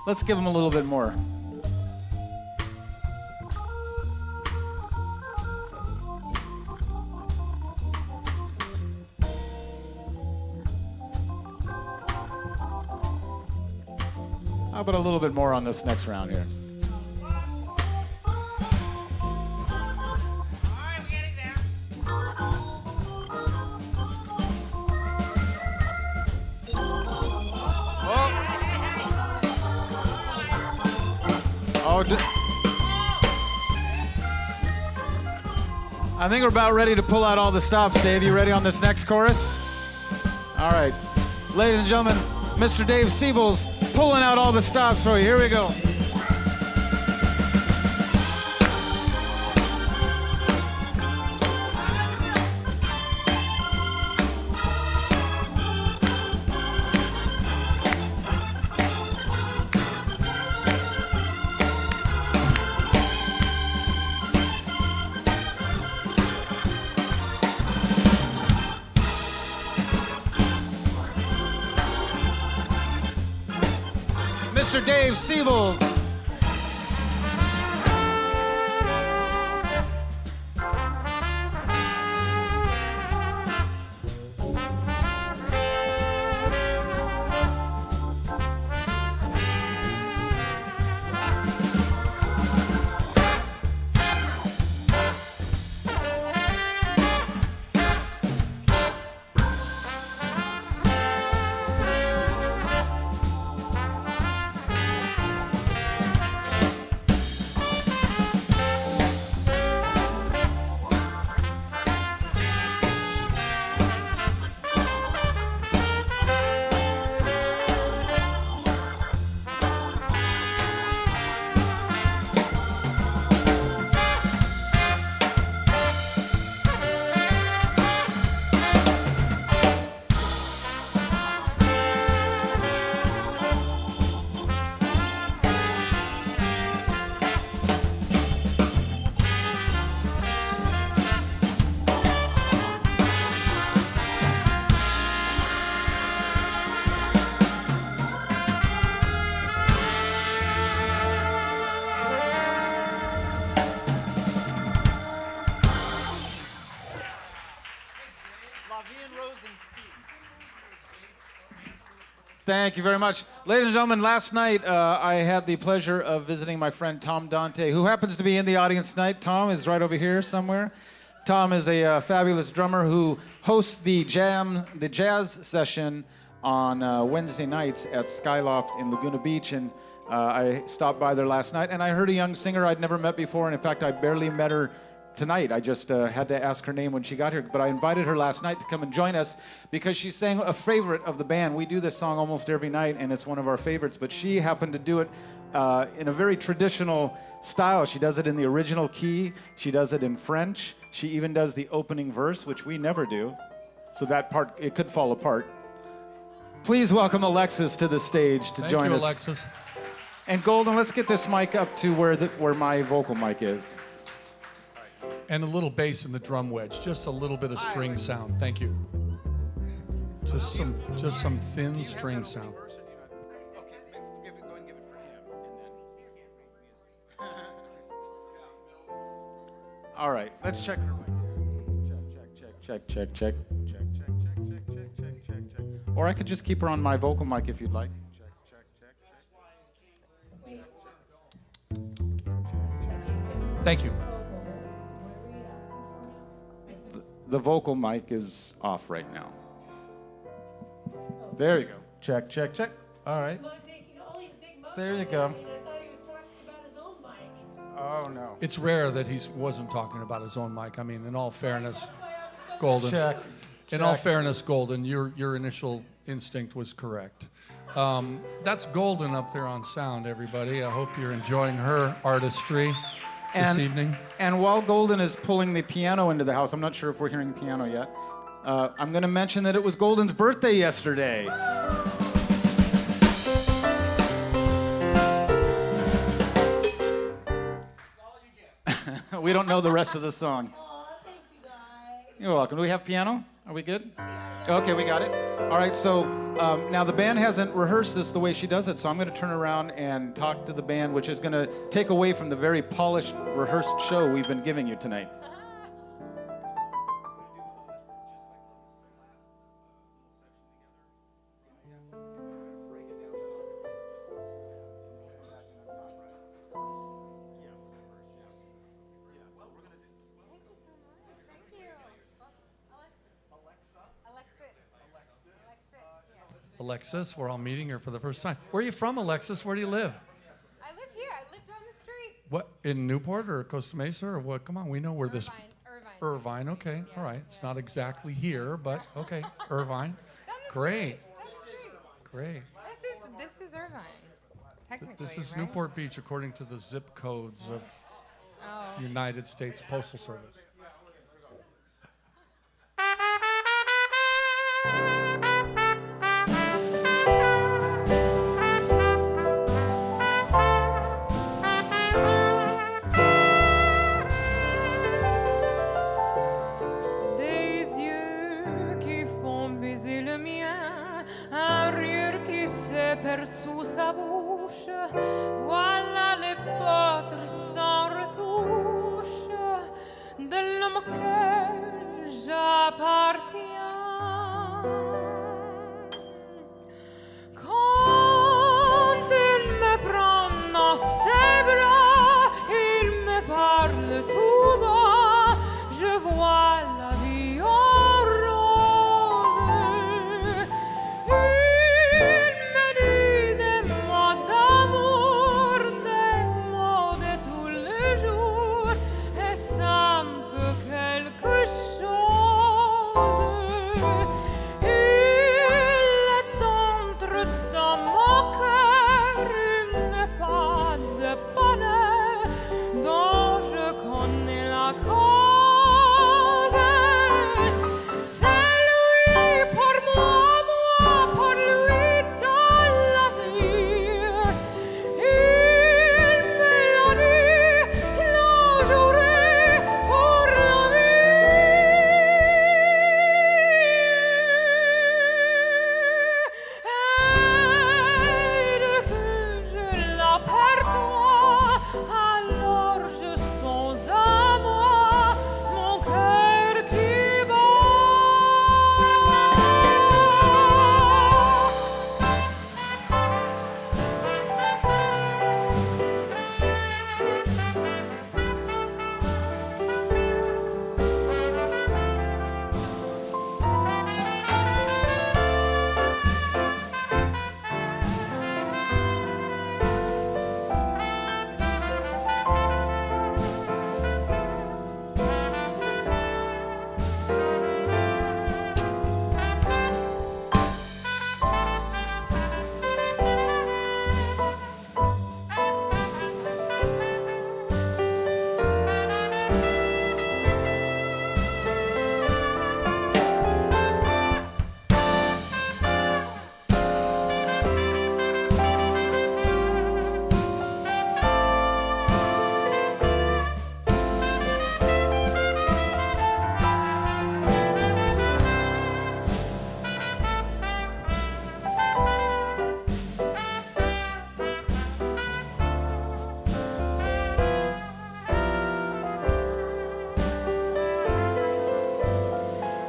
Let's give them a little bit more. How about a little bit more on this next round here? I think we're about ready to pull out all the stops, Dave. You ready on this next chorus? All right. Ladies and gentlemen, Mr. Dave SIEBELS pulling out all the stops for you. Here we go. Mr. Dave SIEBELS. Thank you very much. Ladies and gentlemen, last night I had the pleasure of visiting my friend Tom Dante, who happens to be in the audience tonight. Tom is right over here somewhere. Tom is a fabulous drummer who hosts the jazz session on Wednesday nights at Skyloft in Laguna Beach. And I stopped by there last night, and I heard a young singer I'd never met before, and in fact, I barely met her tonight. I just had to ask her name when she got here, but I invited her last night to come and join us because she sang a favorite of the band. We do this song almost every night, and it's one of our favorites, but she happened to do it in a very traditional style. She does it in the original key. She does it in French. She even does the opening verse, which we never do. So that part, it could fall apart. Please welcome Alexis to the stage to join us. Thank you, Alexis. And Golden, let's get this mic up to where my vocal mic is. And a little bass in the drum wedge, just a little bit of string sound. Thank you. Just some thin string sound. All right, let's check her mic. Check. Or I could just keep her on my vocal mic if you'd like. Thank you. The vocal mic is off right now. There you go. Check. All right. There you go. I thought he was talking about his own mic. Oh, no. It's rare that he wasn't talking about his own mic. I mean, in all fairness, Golden. Check. In all fairness, Golden, your initial instinct was correct. That's Golden up there on sound, everybody. I hope you're enjoying her artistry this evening. And while Golden is pulling the piano into the house, I'm not sure if we're hearing piano yet, I'm going to mention that it was Golden's birthday yesterday. We don't know the rest of the song. Aw, thanks, you guys. You're welcome. Do we have piano? Are we good? Okay, we got it. All right, so now the band hasn't rehearsed this the way she does it, so I'm going to turn around and talk to the band, which is going to take away from the very polished, rehearsed show we've been giving you tonight. Alexis, we're all meeting her for the first time. Where are you from, Alexis? Where do you live? I live here. I live down the street. What, in Newport or Costa Mesa or what? Come on, we know where this... Irvine. Irvine, okay, Yeah. all right. It's not exactly here, but okay, Irvine. Down the Great, street. Down the street. great. This is Irvine. Technically, This is right? Newport Beach according to the zip codes of Oh. United States Postal Service. Des yeux qui font baiser le mien, un rire qui s'éperd sous sa bouche. Voilà les portes sans retouche de l'homme que j'appartiens. Quand il me prend dans ses bras, il me parle tout bas, je vois la vie en rose. Il me dit des mots d'amour, des mots de tous les jours, et ça me fait quelque chose. Il est entre dans mon cœur une part de bonheur dont je connais la cause. C'est lui pour moi, moi pour lui dans la vie. Il me l'a dit, l'a juré pour la vie. Et dès que je l'aperçois, alors je sens à moi mon cœur qui bat.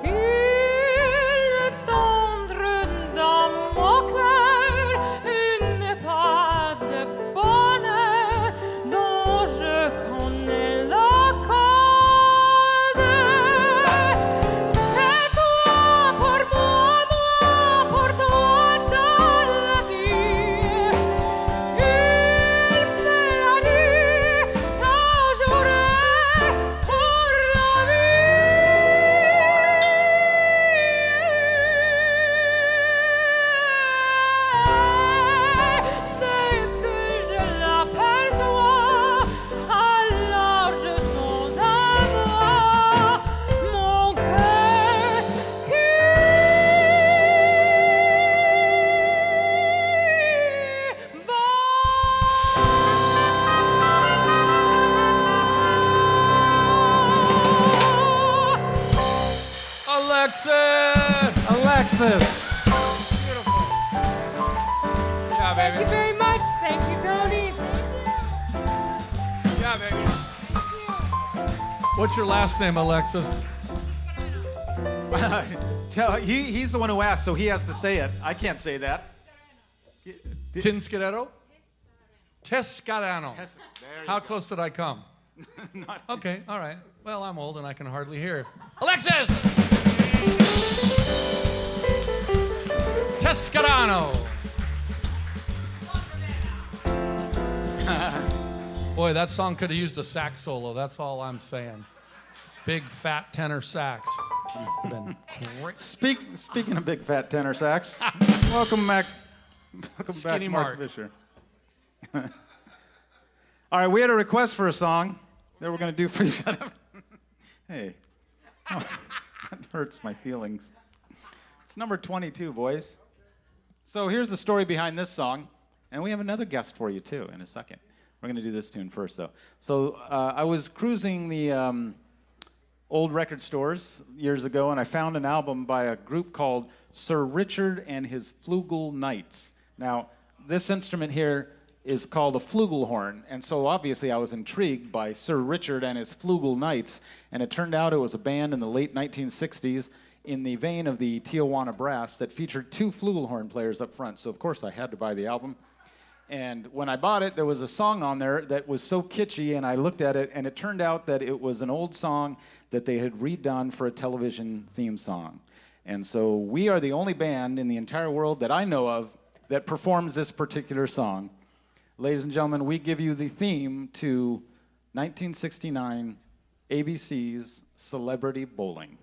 Il est tendre dans mon cœur une part de bonheur dont je connais la cause. C'est toi pour moi, moi pour toi dans la vie. Il me l'a dit, l'a juré pour la vie. Dès que je l'aperçois, alors je sens à moi mon cœur qui bat. Alexis! Alexis! Thank you very much. Thank you, Tony. Yeah, baby. What's your last name, Alexis? He's the one who asked, so he has to say it. I can't say that. Tinscadero? Tescarano. There you How go. close did I come? Not- Okay, all right. Well, I'm old and I can hardly hear. Alexis! Tescarano. Boy, that song could have used a sax solo. That's all I'm saying. Big fat tenor sax. Been great. Speaking of big fat tenor sax, welcome back. Welcome Skinny back, Mark Mark. Visher. All right, we had a request for a song that we're going to do for you. Shut up. Hey, oh, that hurts my feelings. It's number 22, boys. So here's the story behind this song, and we have another guest for you too in a second. We're going to do this tune first, though. So I was cruising the old record stores years ago, and I found an album by a group called Sir Richard and His Flugel Knights. Now, this instrument here is called a flugelhorn, and so obviously I was intrigued by Sir Richard and His Flugel Knights, and it turned out it was a band in the late 1960s in the vein of the Tijuana Brass that featured two flugelhorn players up front, so of course I had to buy the album. And when I bought it, there was a song on there that was so kitschy, and I looked at it, and it turned out that it was an old song that they had redone for a television theme song. And so we are the only band in the entire world that I know of that performs this particular song. Ladies and gentlemen, we give you the theme to 1969 ABC's Celebrity Bowling.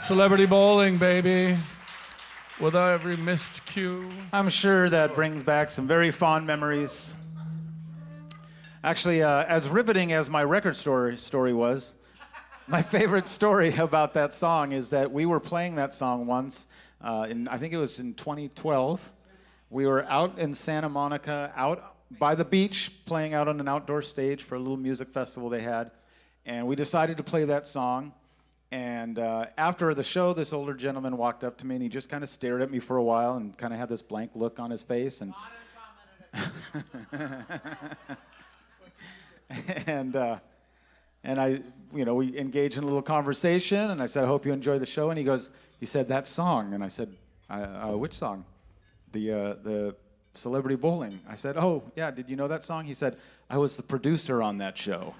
Celebrity bowling, baby. With every missed cue. I'm sure that brings back some very fond memories. Actually, as riveting as my record story was, my favorite story about that song is that we were playing that song once, I think it was in 2012. We were out in Santa Monica, out by the beach, playing out on an outdoor stage for a little music festival they had. And we decided to play that song. And after the show, this older gentleman walked up to me and he just kind of stared at me for a while and kind of had this blank look on his face. And and I, we engaged in a little conversation, and I said, I hope you enjoy the show. And he said, that song. And I said, which song? The Celebrity Bowling. I said, oh, yeah, did you know that song? He said, I was the producer on that show.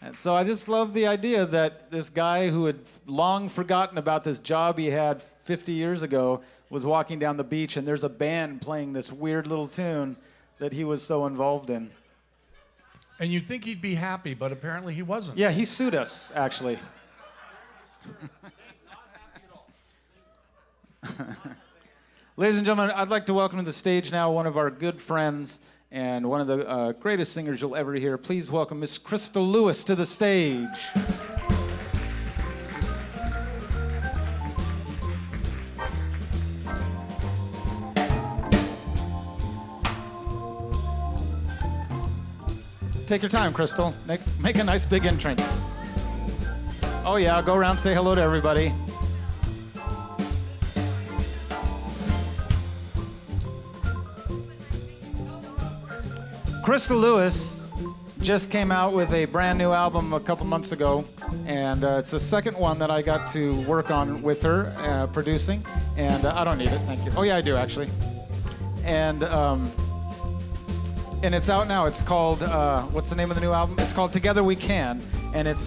And so I just love the idea that this guy who had long forgotten about this job he had 50 years ago was walking down the beach, and there's a band playing this weird little tune that he was so involved in. And you'd think he'd be happy, but apparently he wasn't. Yeah, he sued us, actually. Ladies and gentlemen, I'd like to welcome to the stage now one of our good friends and one of the greatest singers you'll ever hear. Please welcome Miss Crystal Lewis to the stage. Take your time, Crystal. Make a nice big entrance. Oh yeah, go around, say hello to everybody. Crystal Lewis just came out with a brand new album a couple months ago, and it's the second one that I got to work on with her, producing, and I don't need it, thank you. Oh yeah, I do actually. And it's out now. It's called, what's the name of the new album? It's called Together We Can, and it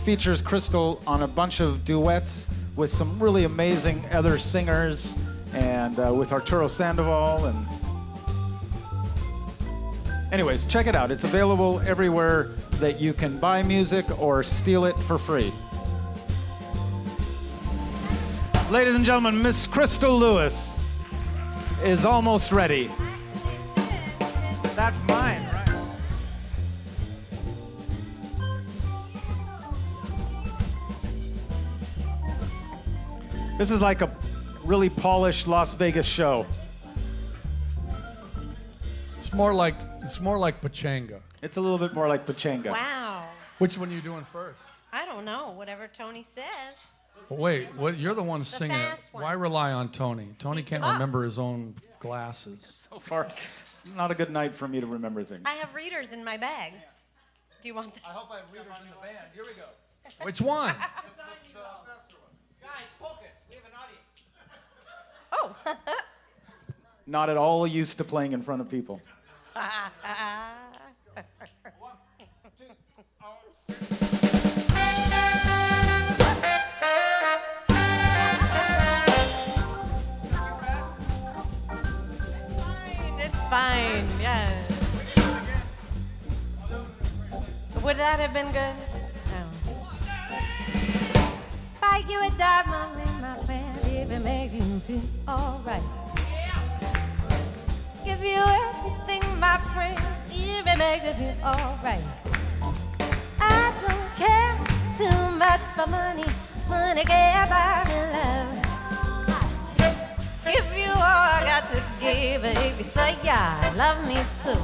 features Crystal on a bunch of duets with some really amazing other singers, and with Arturo Sandoval. And anyways, check it out. It's available everywhere that you can buy music or steal it for free. Ladies and gentlemen, Miss Crystal Lewis is almost ready. That's mine, right? This is like a really polished Las Vegas show. It's more like pachanga. It's a little bit more like pachanga. Wow. Which one are you doing first? I don't know. Whatever Tony says. Well, wait, you're the one singing it. fast one. Why rely on Tony? Tony He's the can't boss. remember his own glasses. So far, it's not a good night for me to remember things. I have readers in my bag. Do you want that? I hope I have readers in the band. Here we go. Which one? Guys, focus. We have an audience. Oh. Not at all used to playing in front of people. It's fine. Yeah. Would that have been good? No. Buy you a diamond ring, my friend, if it makes you feel alright. Give you everything, my friend, if it makes you feel alright. I don't care too much for money. Money can't buy me love. If you all I got to give, if you say yeah, love me too.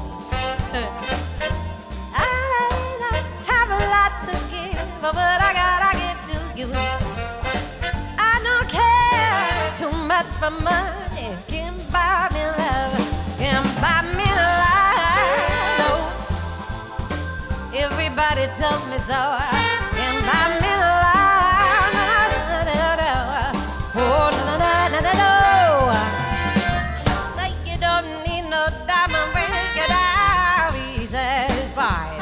I may not have a lot to give, but I gotta give to you. I don't care too much for money. Can buy me love. Can buy me life. No. Everybody tells me so. Can buy me life. Oh, no, no, no, no, no. Like you don't need no diamond ring, you gotta be satisfied.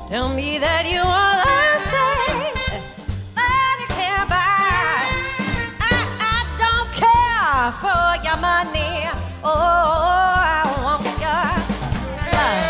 Tell me that you want the thing, but you can't buy. I don't care for your money. Oh, I want your love.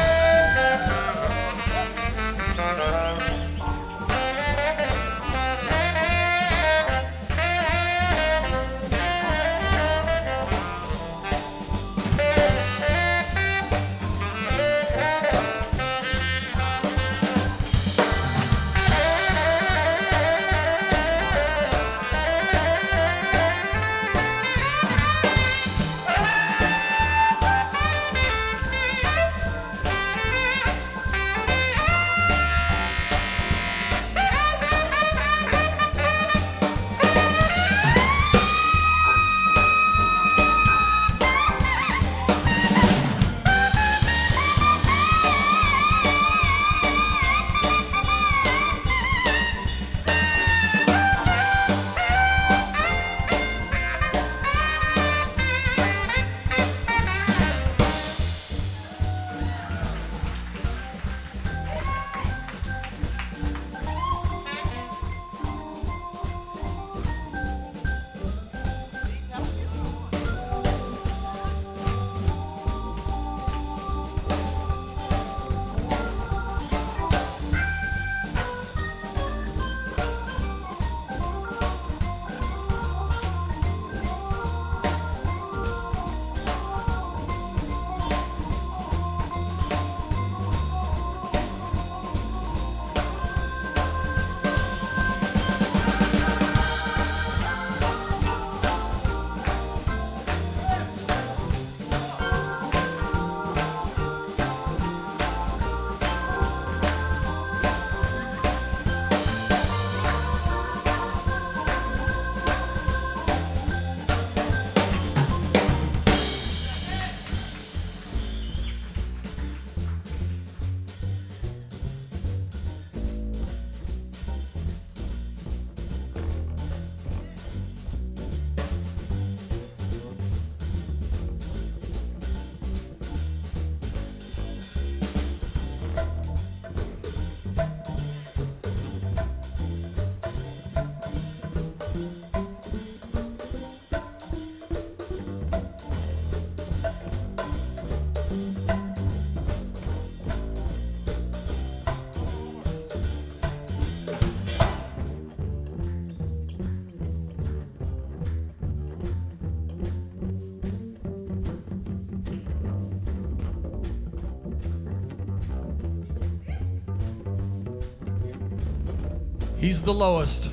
He's the lowest.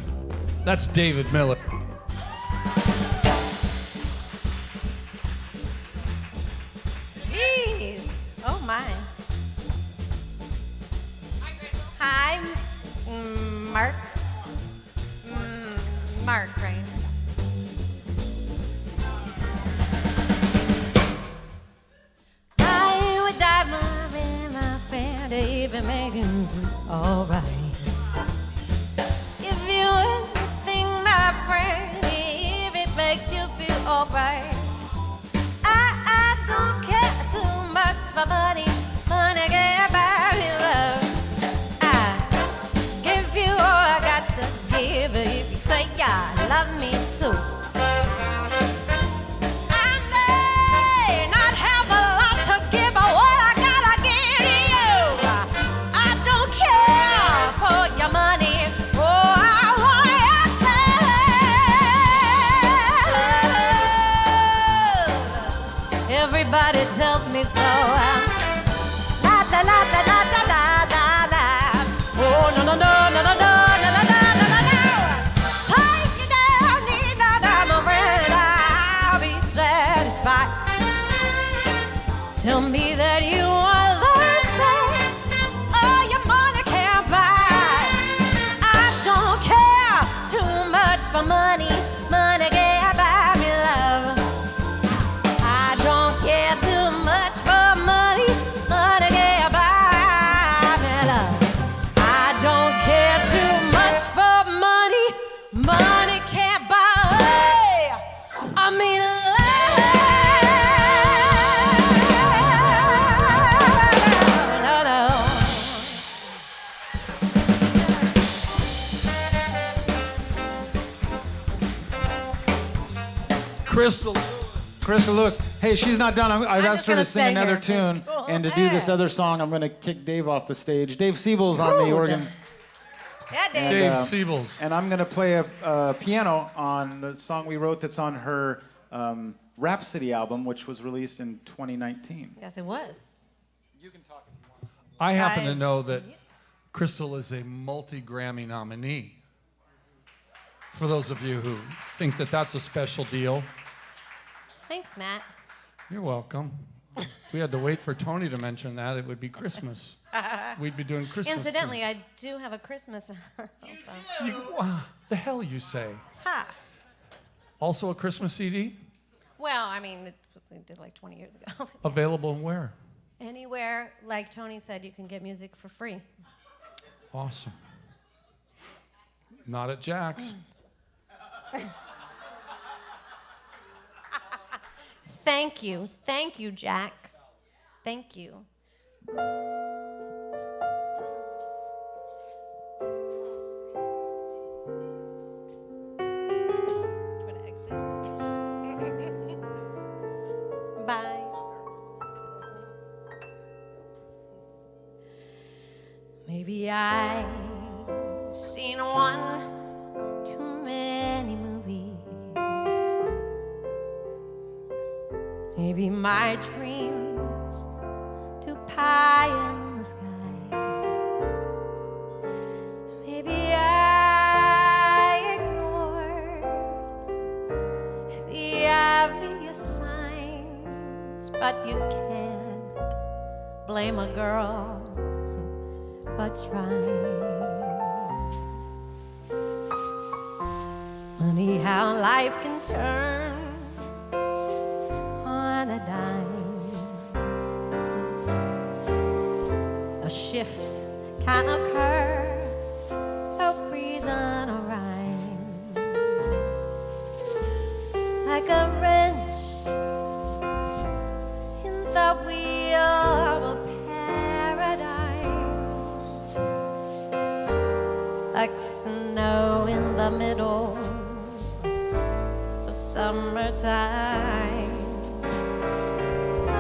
That's David Miller. Jeez. Oh my. Hi, Mark. Mark, right? I would die my friend if it makes you feel alright. If you would think, my friend, if it makes you feel alright. I don't care too much for money. Money can't buy me love. I give you all I got to give if you say yeah, love me too. I may not have a lot to give, but what I gotta give to you. I don't care for your money. Oh, I want your love. Everybody tells me so. La la la la la la la la la. Oh no no no no no no no no no no no. Take it down, need that diamond ring, I'll be satisfied. Tell me that you are loved, all your money can't buy. I don't care too much for money. Money can't buy me love. I don't care too much for money. Money can't buy me love. I don't care too much for money. Money can't buy. I mean love. No, no. Crystal Lewis. Hey, she's not done. I've I'm asked just her to gonna sing stay another here. tune, Cool. and to do this other song, I'm going to kick Dave off the stage. Dave Siebels on the Rude. organ, Yeah, Dave. Dave uh, Siebels. and I'm going to play a piano on the song we wrote that's on her Rhapsody album, which was released in 2019. Yes, it was. You can talk if you want. I happen to I've- know that Crystal is a multi-Grammy nominee. For those of you who think that that's a special deal, Thanks, Matt. you're welcome. We had to wait for Tony to mention that. It would be Christmas. We'd be doing Christmas. Incidentally, tunes. I do have a Christmas album. The hell you say? Ha. Also a Christmas CD? Well, I mean, it did like 20 years ago. Available where? Anywhere, like Tony said, you can get music for free. Awesome. Not at Jack's. Thank you. Thank you, Jax. Thank you. Trying to exit. Bye. Maybe I've seen one too many movies. Maybe my dreams too pie in the sky. Maybe I ignored the obvious signs, but you can't blame a girl for trying. Funny how life can turn on a dime. A shift can occur, no reason or rhyme. Like a wrench in the wheel of a paradigm. Like snow in the middle of summertime. I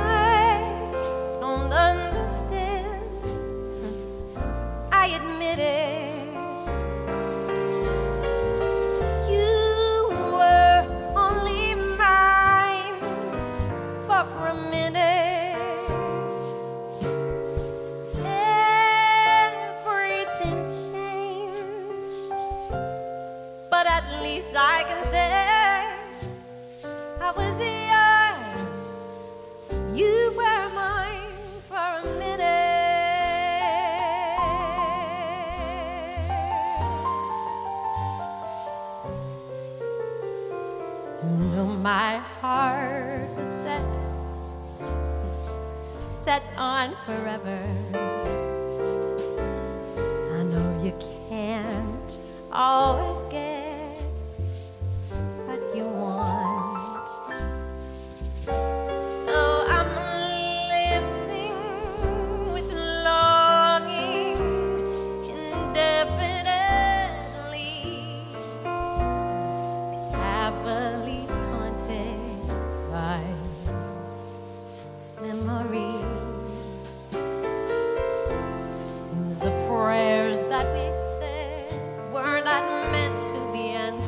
don't understand, I admit it. You were only mine for a minute. Everything changed my heart was set on forever. I know you can't always get what you want, so I'm living with longing indefinitely, happily haunted by memories. Seems the prayers that we said were not meant to be answered.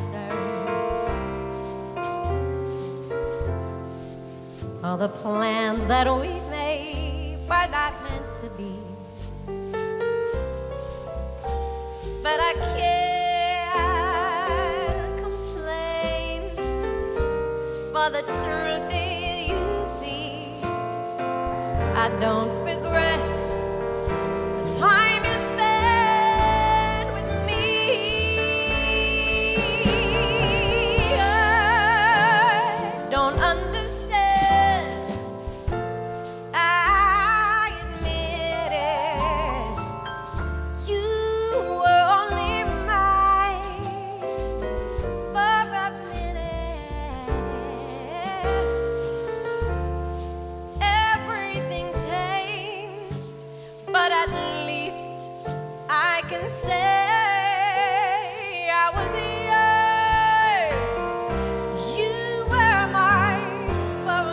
All the plans that we made were not meant to be. But I can't complain, for the truth is, you see, I don't regret the time you spent with me. I don't understand, I admit it. You were only mine for a minute. Everything changed, but at least I can say I was yours. You were mine for a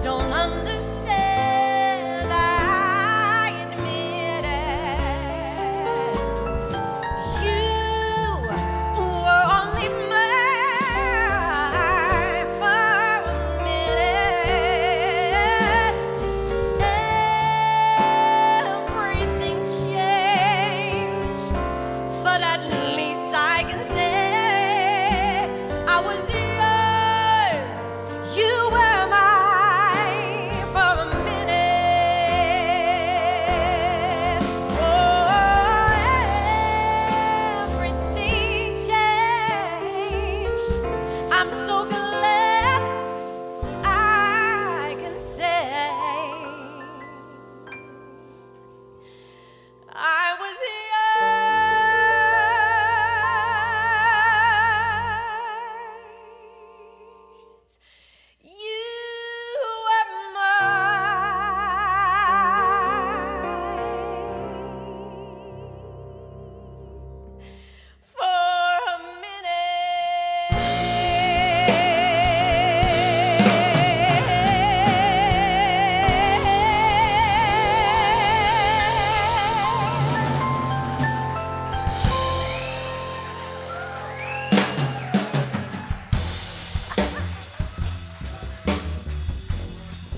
don't understand, I admit it. You were only mine for a minute. Everything changed, but at least I can say I was yours. You were mine for a minute. Oh, everything changed. I'm so glad I can say I was yours. You were mine for a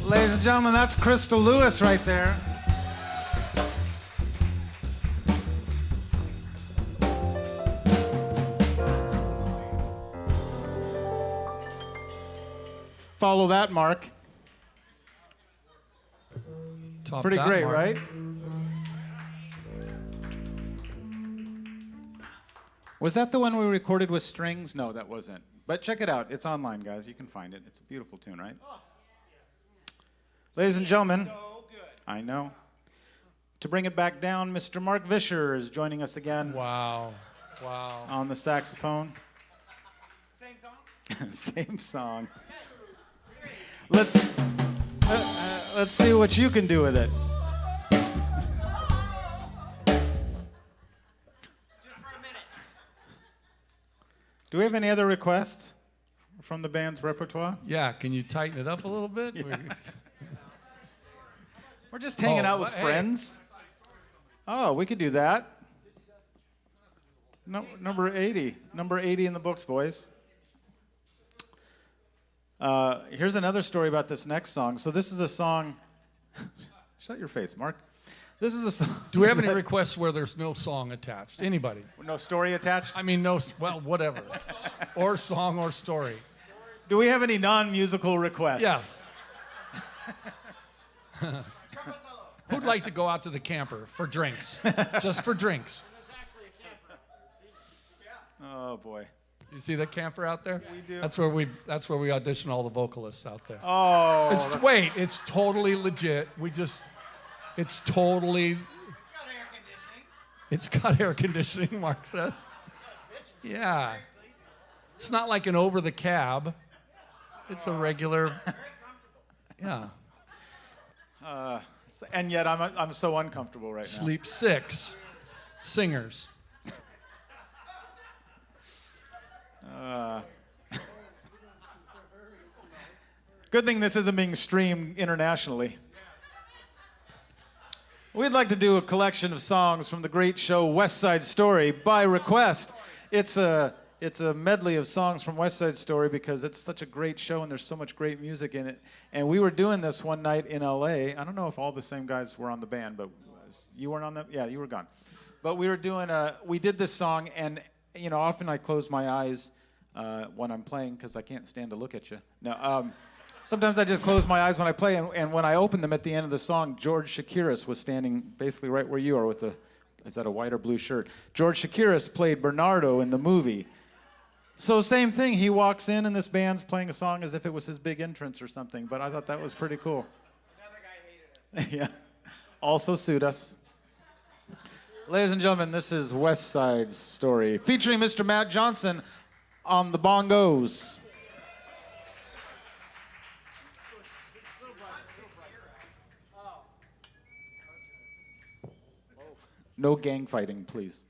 Ladies and gentlemen, that's Crystal Lewis right there. Follow that, Mark. Top Pretty that, great, Mark. right? Was that the one we recorded with strings? No, that wasn't. But check it out. It's online, guys. You can find it. It's a beautiful tune, right? Ladies and gentlemen, So good. I know. To bring it back down, Mr. Mark Visher is joining us again Wow. Wow. on the saxophone. Same song? Same song. Let's see what you can do with it. Just for a minute. Do we have any other requests? from the band's repertoire? Yeah, can you tighten it up a little bit? We're just hanging out with hey. friends. Oh, we could do that. No, number 80. Number 80 in the books, boys. Here's another story about this next song. So this is a song... Shut your face, Mark. This is a song... Do we have any requests where there's no song attached? Anybody? No story attached? I mean, no, well, whatever. Or song or story. Do we have any non-musical requests? Yes. Who'd like to go out to the camper for drinks? Just for drinks. Oh, boy. You see that camper out there? We do. That's where we audition all the vocalists out there. Oh. It's totally legit. It's totally... It's got air conditioning, Mark says. Yeah. It's not like an over the cab. It's a regular... Yeah. And yet I'm so uncomfortable right now. Sleep 6 singers. Good thing this isn't being streamed internationally. We'd like to do a collection of songs from the great show West Side Story by request. It's a medley of songs from West Side Story because it's such a great show and there's so much great music in it. And we were doing this one night in LA. I don't know if all the same guys were on the band, but you weren't on that? Yeah, you were gone. But we did this song, and you know, often I close my eyes when I'm playing because I can't stand to look at you. No, sometimes I just close my eyes when I play, and when I open them at the end of the song, George Shakiris was standing basically right where you are with is that a white or blue shirt? George Shakiris played Bernardo in the movie. So same thing, he walks in and this band's playing a song as if it was his big entrance or something, but I thought that was pretty cool. Another guy hated us. Yeah, also sued us. Ladies and gentlemen, this is West Side Story, featuring Mr. Matt Johnson on the bongos. No gang fighting, please.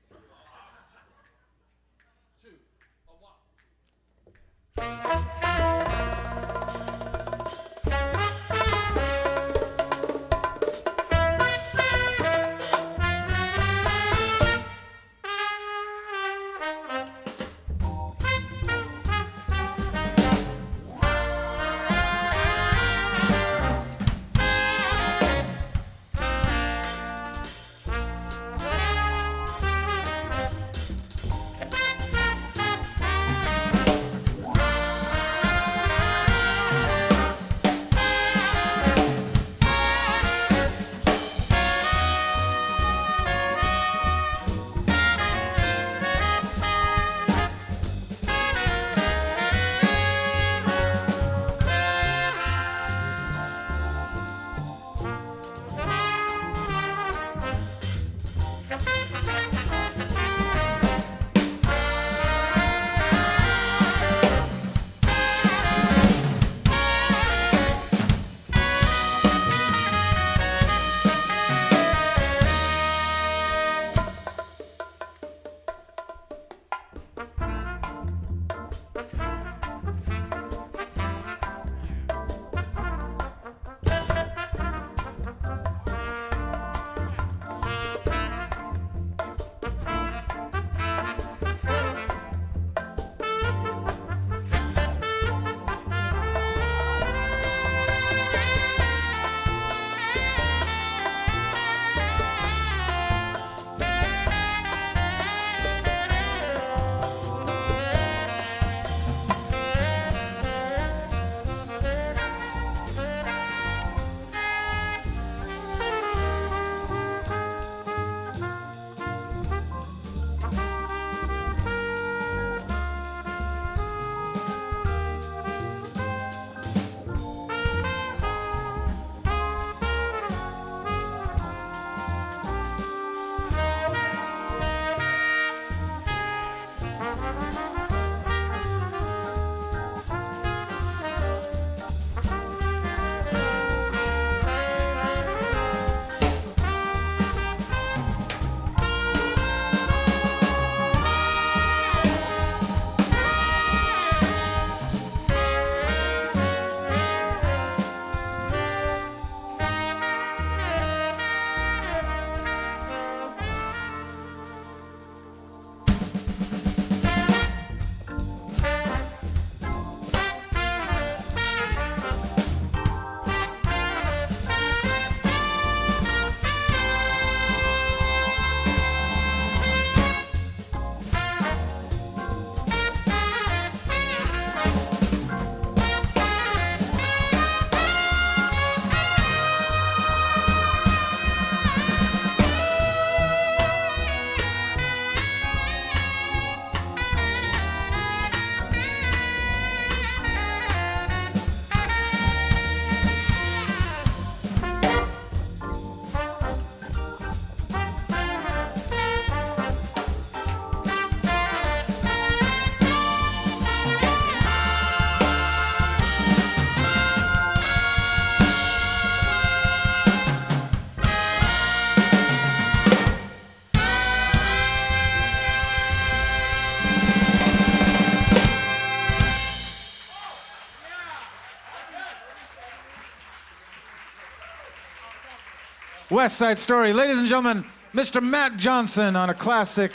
West Side Story. Ladies and gentlemen, Mr. Matt Johnson on a classic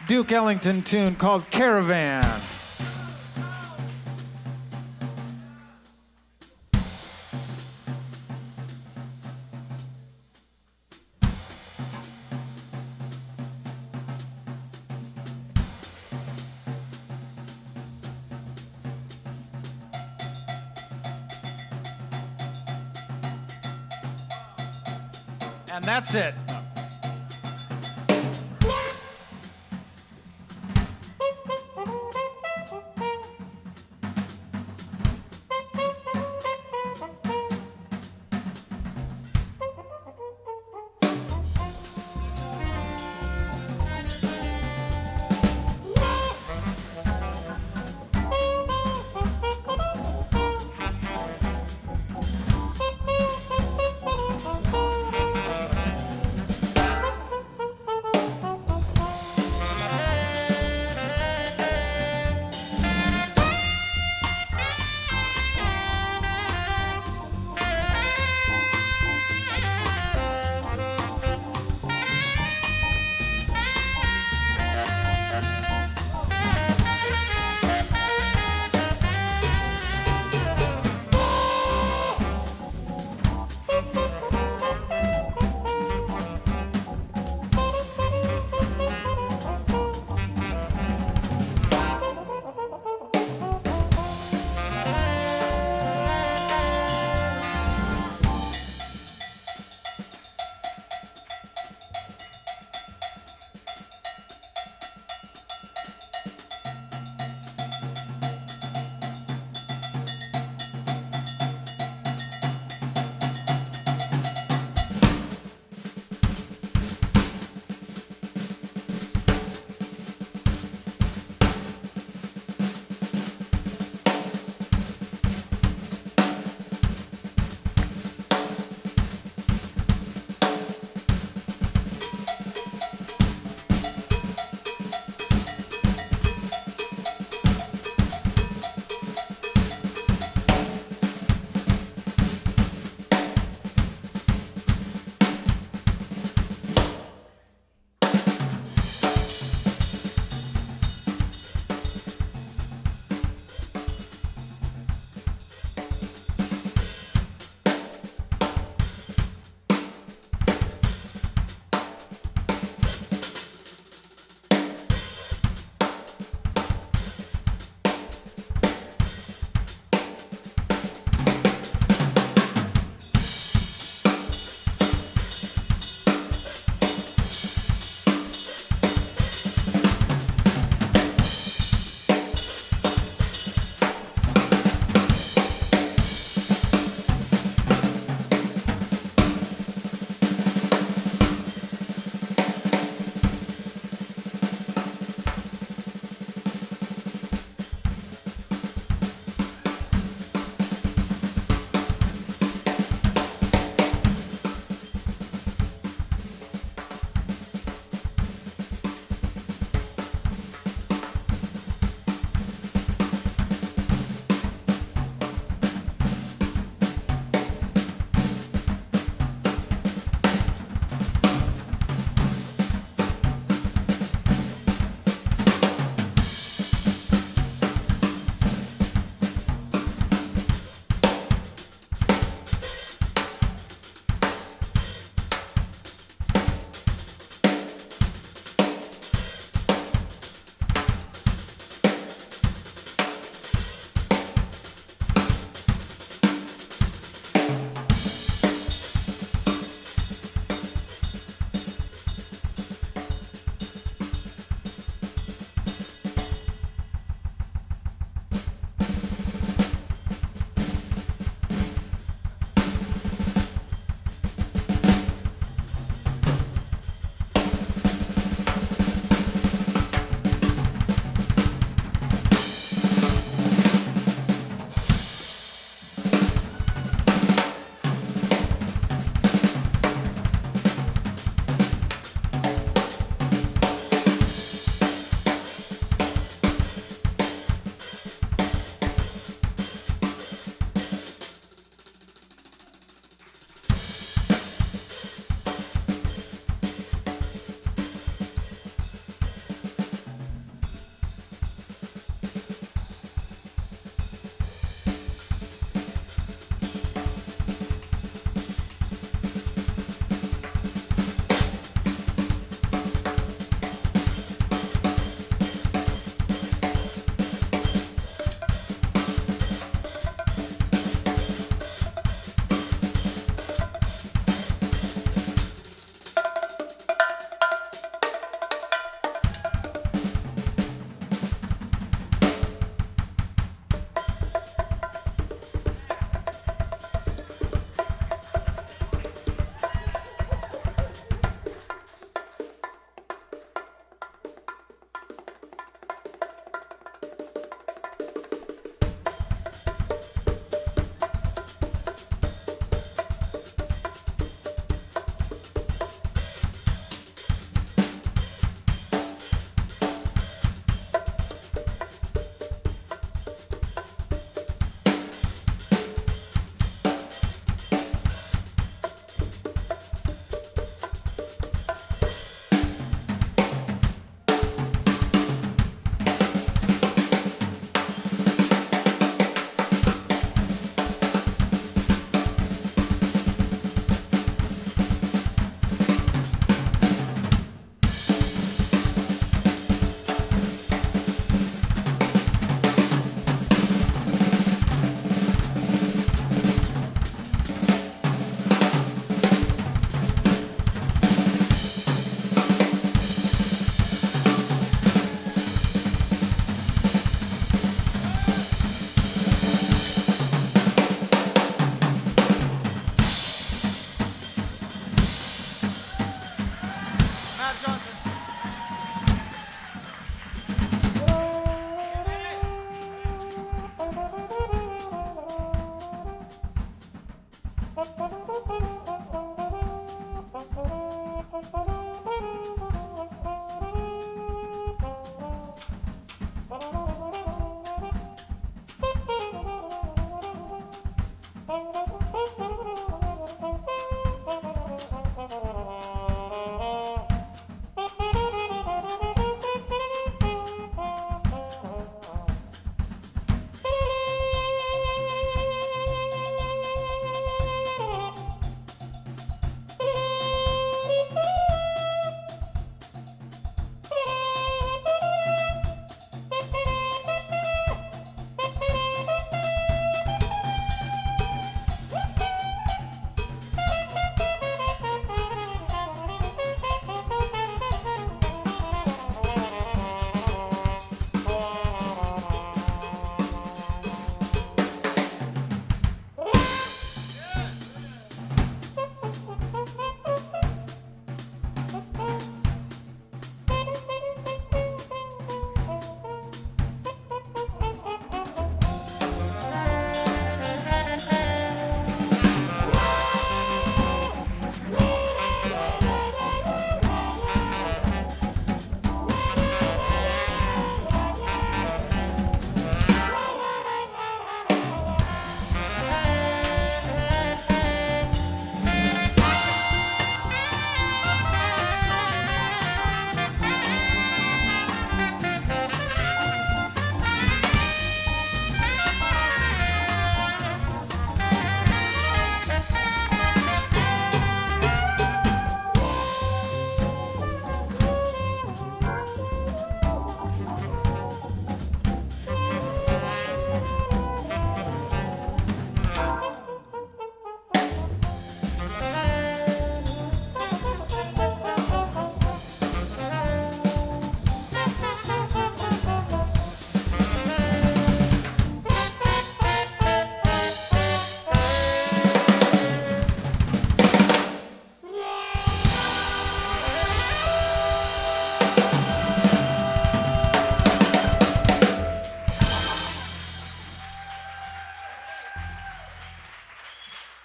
Duke Ellington tune called Caravan. And that's it.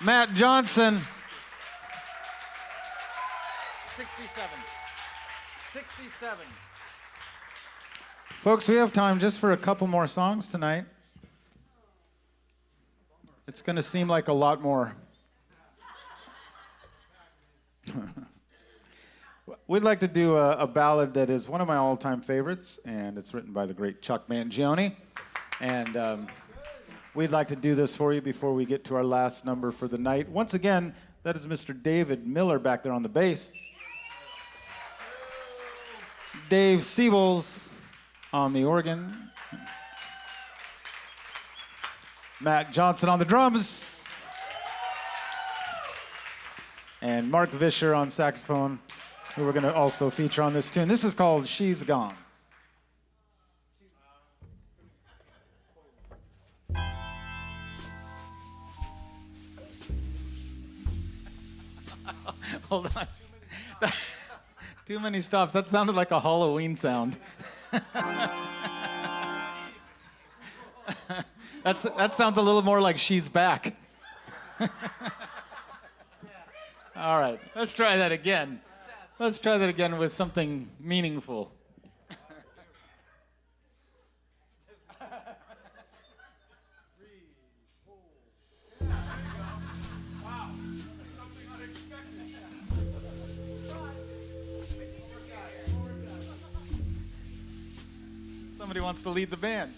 Matt Johnson. 67. 67. Folks, we have time just for a couple more songs tonight. It's going to seem like a lot more. We'd like to do a ballad that is one of my all-time favorites, and it's written by the great Chuck Mangione. And we'd like to do this for you before we get to our last number for the night. Once again, that is Mr. David Miller back there on the bass. Dave SIEBELS on the organ. Matt Johnson on the drums. And Mark VISHER on saxophone, who we're going to also feature on this tune. This is called She's Gone. Hold on. Too many stops. That sounded like a Halloween sound. That sounds a little more like She's Back. All right, let's try that again. Let's try that again with something meaningful. Somebody wants to lead the band.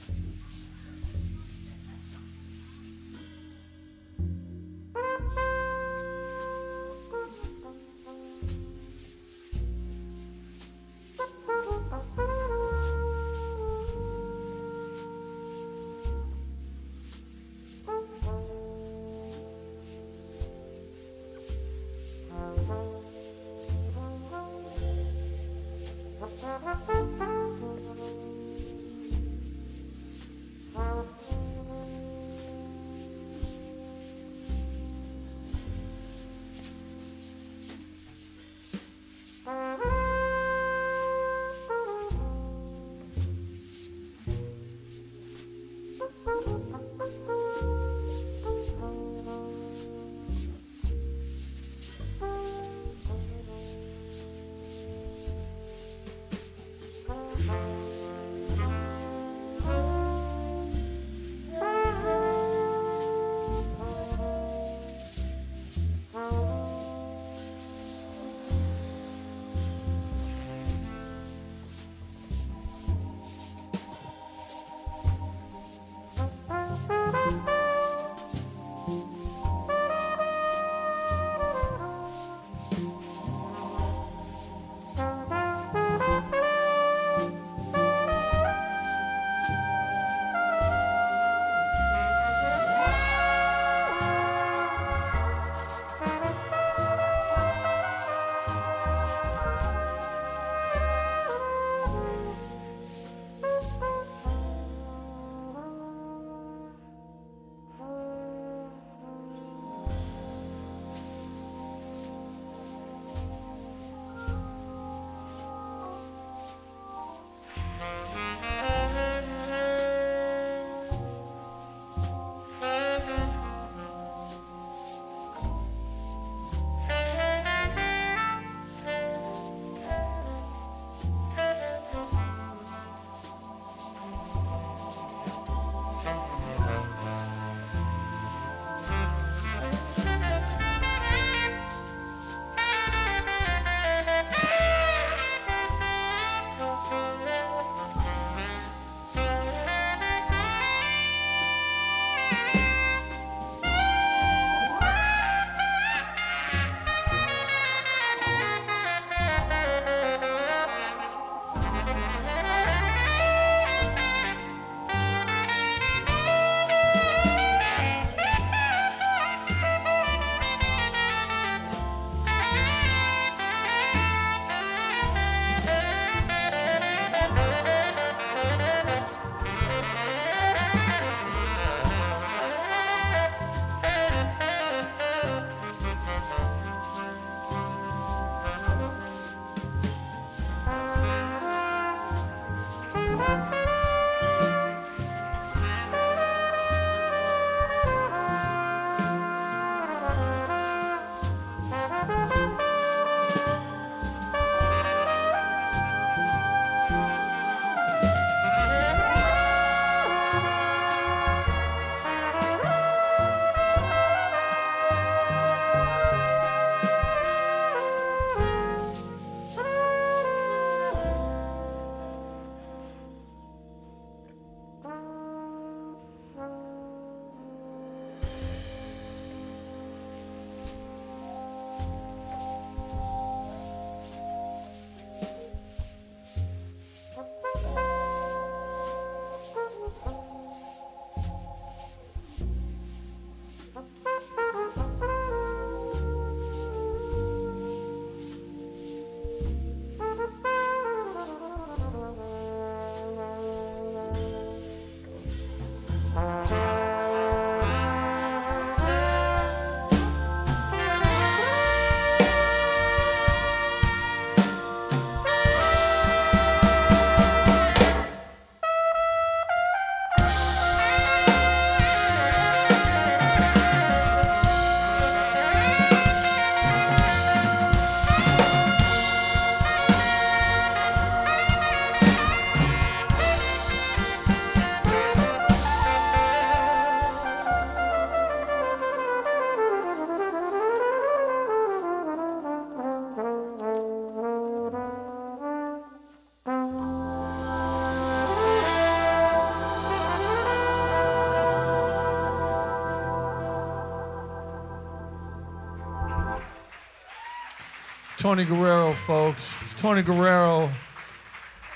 Tony Guerrero, folks. It's Tony Guerrero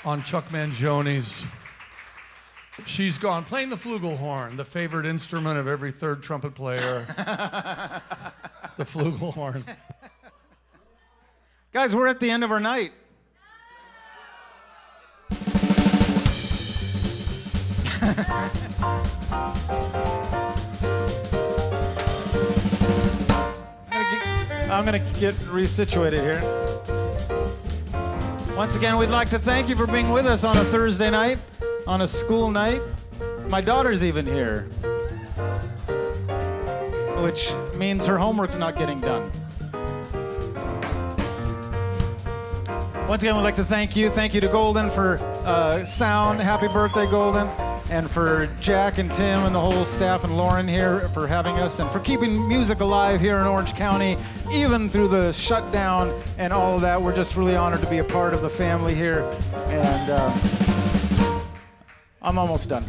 on Chuck Mangioni's She's Gone, playing the flugelhorn, the favorite instrument of every third trumpet player. The flugelhorn. Guys, we're at the end of our night. I'm gonna get resituated here. Once again, we'd like to thank you for being with us on a Thursday night, on a school night. My daughter's even here, which means her homework's not getting done. Once again, we'd like to thank you. Thank you to Golden for sound. Happy birthday, Golden. And for Jack and Tim and the whole staff and Lauren here for having us and for keeping music alive here in Orange County, even through the shutdown and all of that. We're just really honored to be a part of the family here. And I'm almost done.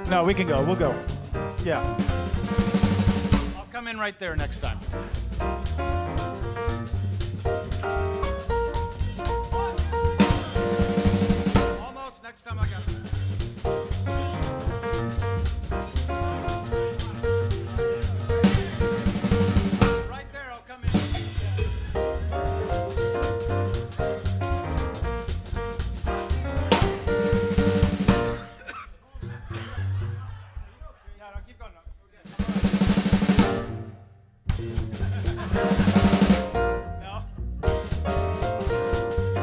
No, we can go. We'll go. Yeah. I'll come in right there next time. Next time I got it. Right there, I'll come in. Yeah, no, keep going. No.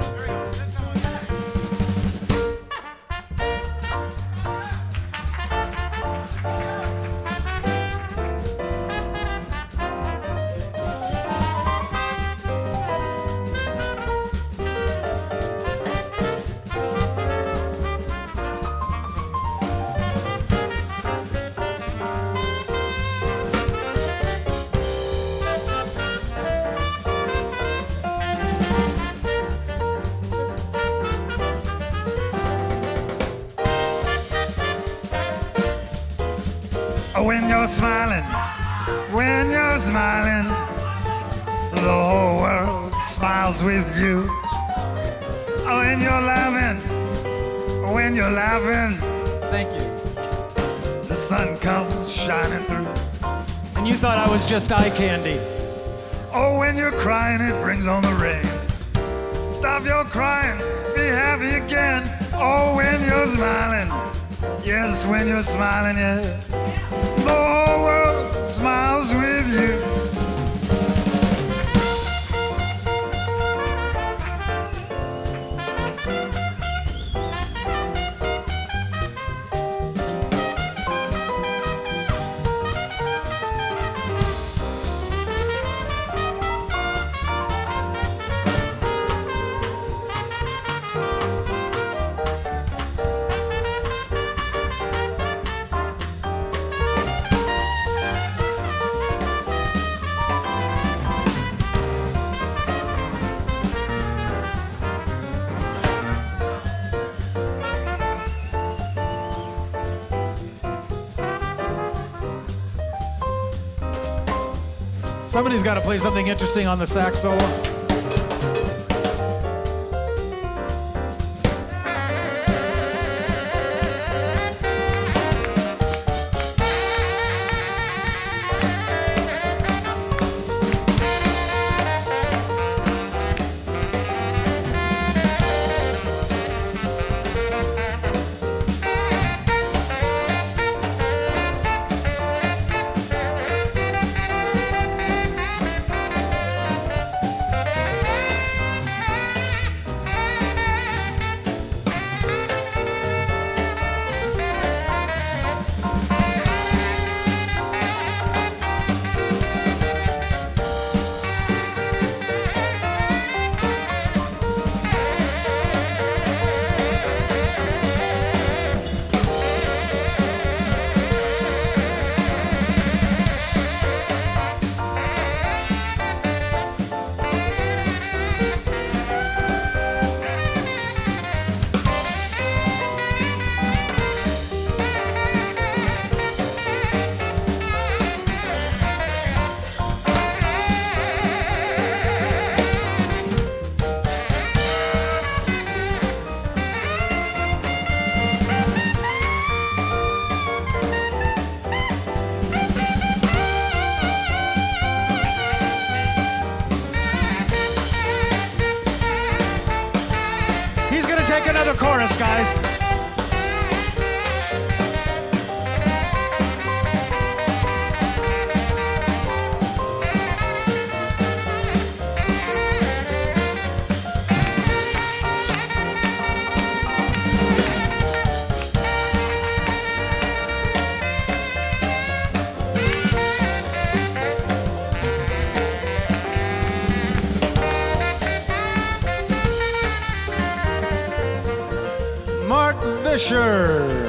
There we go. Next time I'll get it. When you're smiling, the whole world smiles with you. When you're laughing, Thank you. the sun comes shining through. And you thought I was just eye candy. Oh, when you're crying, it brings on the rain. Stop your crying, be happy again. Oh, when you're smiling, yes, when you're smiling, yes. The whole world smiles with you. Somebody's got to play something interesting on the sax solo. us, guys. VISHER.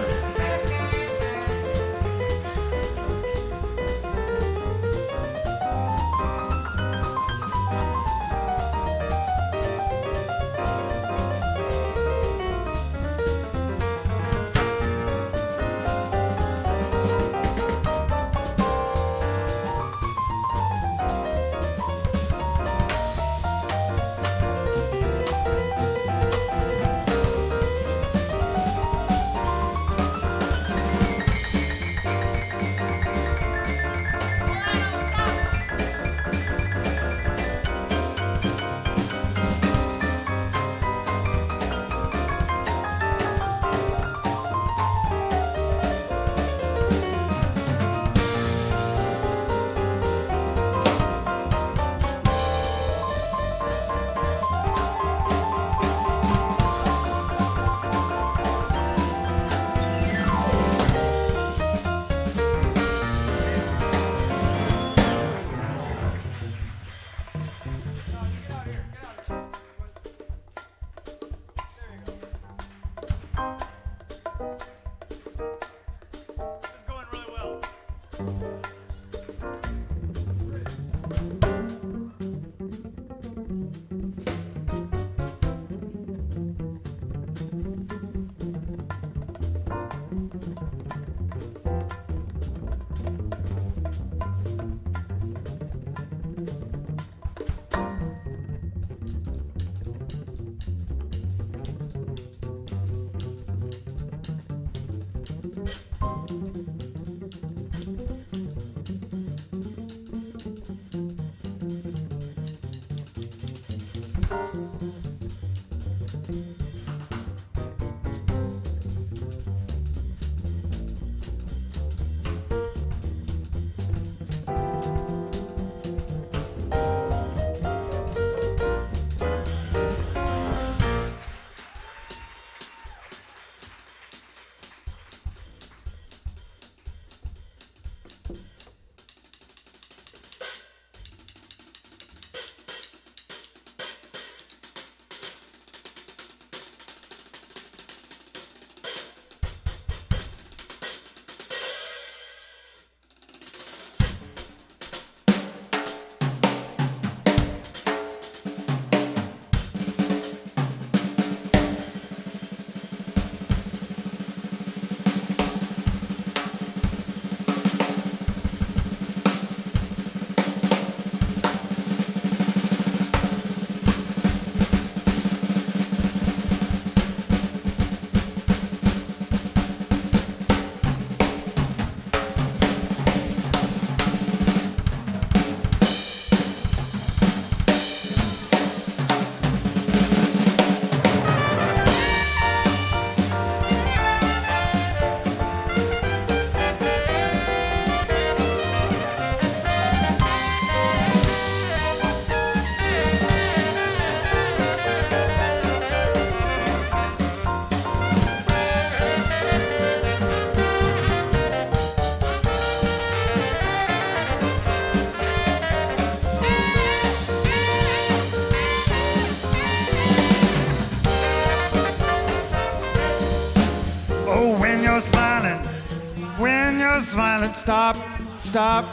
Smiling. Stop. Stop.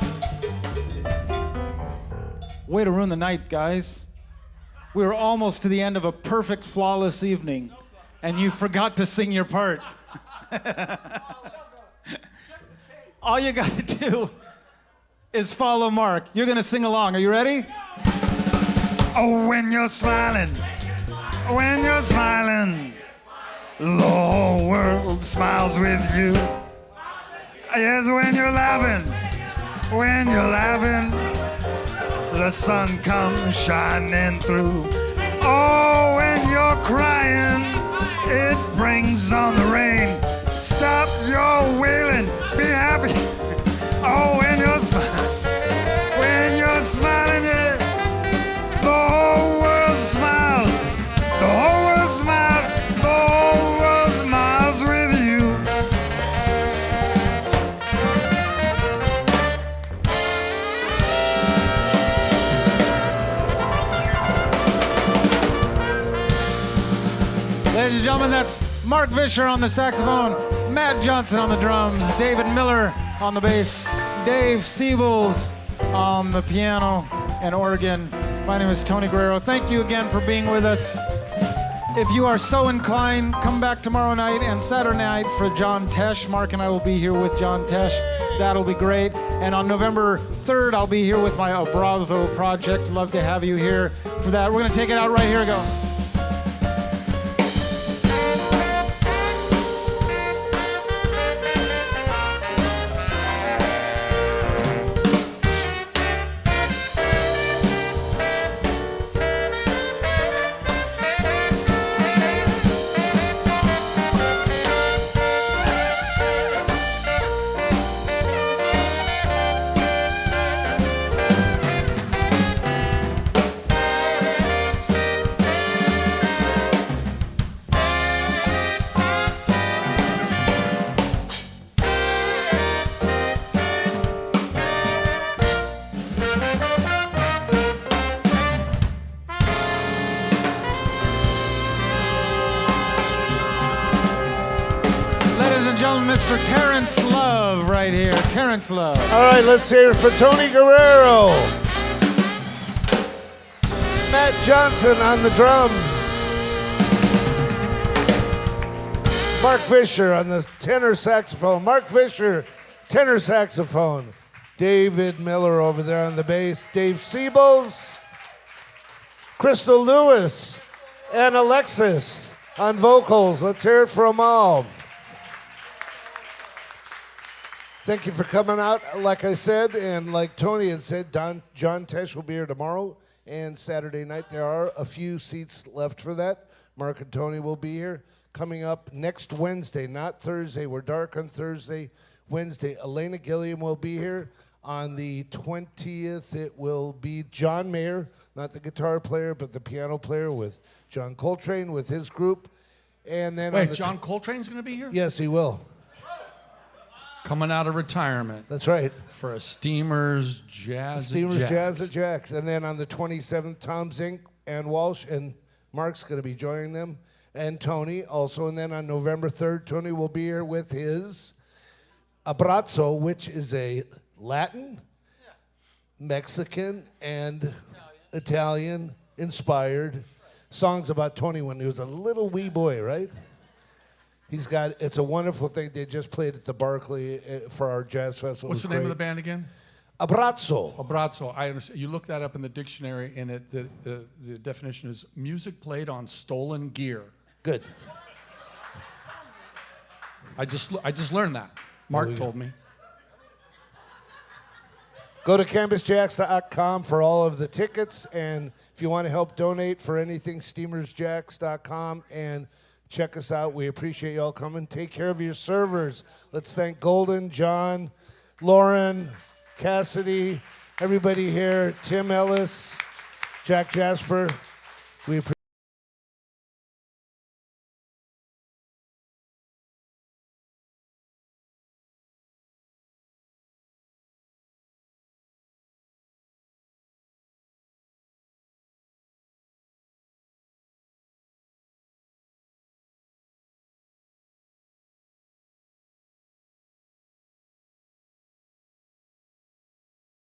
Way to ruin the night, guys. We were almost to the end of a perfect, flawless evening, and you forgot to sing your part. All you gotta do is follow Mark. You're gonna sing along. Are you ready? Oh, when you're smiling, the whole world smiles with you. Yes, when you're laughing, the sun comes shining through. Oh, when you're crying, it brings on the rain. Stop your wailing, be happy. Oh, when you're smiling, yeah, the whole world smiles. The whole world smiles. The whole world smiles with you. Ladies and gentlemen, that's Mark Visher on the saxophone, Matt Johnson on the drums, David Miller on the bass, Dave Siebels on the piano and organ. My name is Tony Guerrero. Thank you again for being with us. If you are so inclined, come back tomorrow night and Saturday night for John Tesh. Mark and I will be here with John Tesh. That'll be great. And on November 3rd, I'll be here with my Abrazo project. Love to have you here for that. We're going to take it out right here. Go. Mr. Terrence Love right here. Terrence Love. All right, let's hear it for Tony Guerrero. Matt Johnson on the drums. Mark Visher on the tenor saxophone. Mark Visher, tenor saxophone. David Miller over there on the bass. Dave Siebels. Crystal Lewis and Alexis on vocals. Let's hear it for them all. Thank you for coming out, like I said, and like Tony had said, John Tesh will be here tomorrow and Saturday night. There are a few seats left for that. Mark and Tony will be here. Coming up next Wednesday, not Thursday. We're dark on Thursday. Wednesday, Elena Gilliam will be here. On the 20th, it will be John Mayer, not the guitar player, but the piano player with John Coltrane with his group. And then Wait, John Coltrane's going to be here? Yes, he will. Coming out of retirement. That's right. For a Steamers Jazz Jazz at Jax. And then on the 27th, Tom Zink and Walsh and Mark's going to be joining them. And Tony also. And then on November 3rd, Tony will be here with his Abrazo, which is a Latin, Mexican, and Italian inspired songs about Tony when he was a little wee boy, right? He's got, it's a wonderful thing. They just played at the Barclay for our jazz festival. What's the name of the band again? Abrazo. Abrazo. I understand. You look that up in the dictionary, and the definition is music played on stolen gear. Good. I just learned that. Mark told me. Go to CanvasJax.com for all of the tickets, and if you want to help donate for anything, SteamersJax.com, and check us out. We appreciate you all coming. Take care of your servers. Let's thank Golden, John, Lauren, Cassidy, everybody here, Tim Ellis, Jack Jasper. We appreciate